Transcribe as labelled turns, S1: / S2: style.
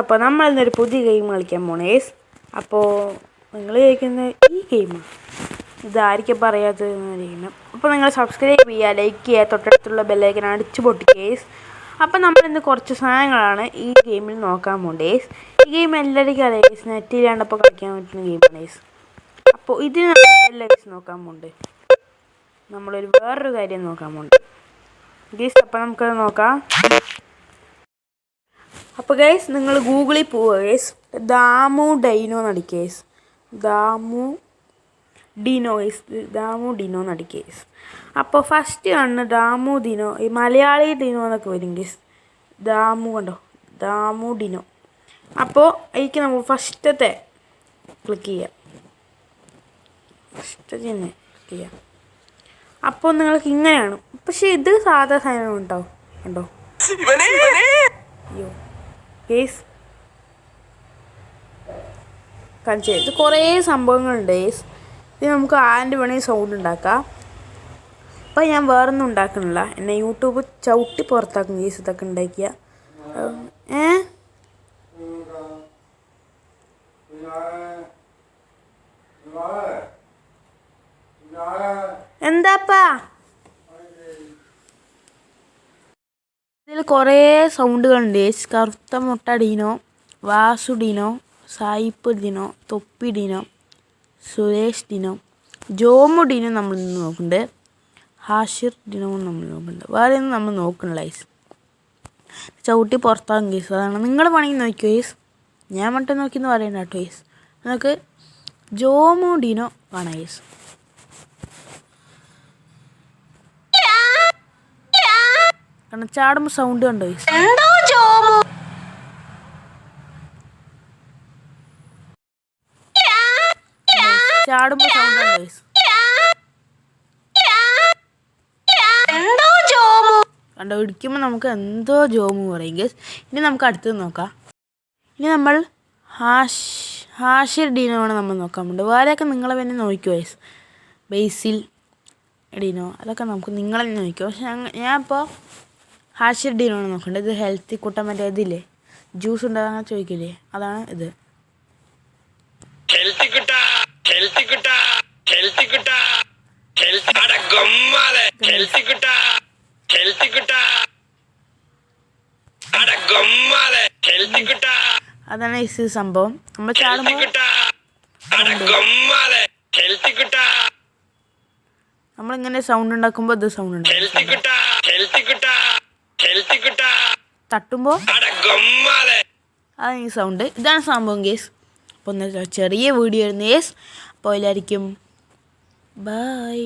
S1: അപ്പോൾ നമ്മൾ ഇന്നൊരു പുതിയ ഗെയിം കളിക്കാൻ പോണേ ഗൈസ്. അപ്പോൾ നിങ്ങൾ ചോദിക്കുന്ന ഈ ഗെയിമാണ് ഇതായിരിക്കും പറയാത്തതെന്ന് അറിയണം. അപ്പോൾ നിങ്ങൾ സബ്സ്ക്രൈബ് ചെയ്യുക, ലൈക്ക് ചെയ്യുക, തൊട്ടടുത്തുള്ള ബെല്ലൈക്കൻ അടിച്ചു പൊട്ടിക്കുക ഗൈസ്. അപ്പോൾ നമ്മളിന്ന് കുറച്ച് സാധനങ്ങളാണ് ഈ ഗെയിമിൽ നോക്കാൻ പോകേണ്ടത് ഗൈസ്. ഈ ഗെയിം എല്ലാവർക്കും അറിയാം ഗൈസ്, നെറ്റിലാണ്ടപ്പോൾ കളിക്കാൻ പറ്റുന്ന ഗെയിമാണ് ഗൈസ്. അപ്പോൾ ഇതിന് നമ്മൾ ഗൈസ് നോക്കാൻ പോകുന്നുണ്ട്, നമ്മളൊരു വേറൊരു കാര്യം നോക്കാൻ പോകുന്നുണ്ട് ഗൈസ്. അപ്പോൾ നമുക്കത് നോക്കാം. അപ്പോൾ ഗൈസ് നിങ്ങൾ ഗൂഗിളിൽ പോവുക ഗൈസ്, ദാമു ഡൈനോ എന്നടിക്കുക ഗൈസ്. ദാമു ഡിനോ ഗൈസ്, ദാമു ഡിനോ എന്നടിക്കുക ഗൈസ്. അപ്പോൾ ഫസ്റ്റ് കാണുന്ന ദാമു ഡിനോ, ഈ മലയാളി ഡിനോ എന്നൊക്കെ വരും ഗൈസ്. ദാമു കണ്ടോ, ദാമു ഡിനോ. അപ്പോൾ എനിക്ക് നമ്മൾ ഫസ്റ്റത്തെ ക്ലിക്ക് ചെയ്യാം, ഫസ്റ്റ് തന്നെ ക്ലിക്ക് ചെയ്യാം. അപ്പോൾ നിങ്ങൾക്ക് ഇങ്ങനെയാണ്, പക്ഷേ ഇത് സാധാ സാധനം ഉണ്ടോ കണ്ടോ. അയ്യോ ഗേസ് കാണിച്ചു, ഇത് കുറേ സംഭവങ്ങളുണ്ട് ഗേസ്. ഇത് നമുക്ക് ആൻ്റെ വേണമെങ്കിൽ സൗണ്ട് ഉണ്ടാക്കാം. അപ്പോൾ ഞാൻ വേറൊന്നും ഉണ്ടാക്കണില്ല, എന്നെ യൂട്യൂബ് ചവിട്ടി പുറത്താക്കും ഗേസ് ഇതൊക്കെ ഉണ്ടാക്കിയ. എന്താപ്പാ ഇതിൽ കുറേ സൗണ്ടുകളുണ്ട് ഗേസ്. കറുത്ത മുട്ട ഡീനോ, വാസു ഡീനോ, സായിപ്പ് ഡിനോ, തൊപ്പി ഡിനോ, സുരേഷ് ഡിനോ, ജോമു ഡിനോ നമ്മൾ ഇന്ന് നോക്കുന്നുണ്ട്, ഹാഷിർ ഡിനോ നമ്മൾ നോക്കുന്നുണ്ട്. വേറെ ഒന്നും നമ്മൾ നോക്കണില്ല ഗേസ്, ചവിട്ടി പുറത്താകും ഗേസ്. അതാണ് നിങ്ങൾ വേണമെങ്കിൽ നോക്കിയോ ഗേസ്, ഞാൻ മറ്റും നോക്കിയെന്ന് പറയണ്ട കേട്ടോ ഗേസ്. നമുക്ക് ജോമു ഡിനോ കാണാം ഗേസ്. കാരണം ചാടുമ്പോൾ സൗണ്ട് കണ്ടോ ഗേസ്, ചാടുമ്പോൾ സൗണ്ട് കണ്ടോ ഗേസ്. കണ്ടോ, ഇടിക്കുമ്പോൾ നമുക്ക് എന്തോ ജോമു പറയും ഗേസ്. ഇനി നമുക്ക് അടുത്തത് നോക്കാം. ഇനി നമ്മൾ ഹാഷിർ ഡീനോ ആണ് നമ്മൾ നോക്കാൻ പോകുന്നത്. വേറെയൊക്കെ നിങ്ങളെ തന്നെ നോക്കിയോ ഗേസ്, ബേസിൽ ഡീനോ അതൊക്കെ നമുക്ക് നിങ്ങളെ തന്നെ നോക്കിയോ. പക്ഷെ ഞാൻ ഇപ്പോൾ ഹാഷിർ ഡീനോ ആണ് നോക്കേണ്ടത്. ഇത് ഹെൽത്തി കൂട്ടാൻ മറ്റേ ഇതില്ലേ ജ്യൂസ് ഉണ്ടാകാൻ ചോദിക്കില്ലേ, അതാണ് ഇത്. അതാണ് ഈ സംഭവം. നമ്മൾ ചാടുമ്പോൾ നമ്മളിങ്ങനെ സൗണ്ട് ഉണ്ടാക്കുമ്പോൾ ഇത് സൗണ്ട് ഉണ്ടാക്കും, തട്ടുമ്പോൾ അതാണ് ഈ സൗണ്ട്. ഇതാണ് സംഭവം ഗേസ്. അപ്പോൾ ചെറിയ വീഡിയോ ആയിരുന്നു ഗേസ്. അപ്പോൾ എല്ലാവർക്കും ബൈ.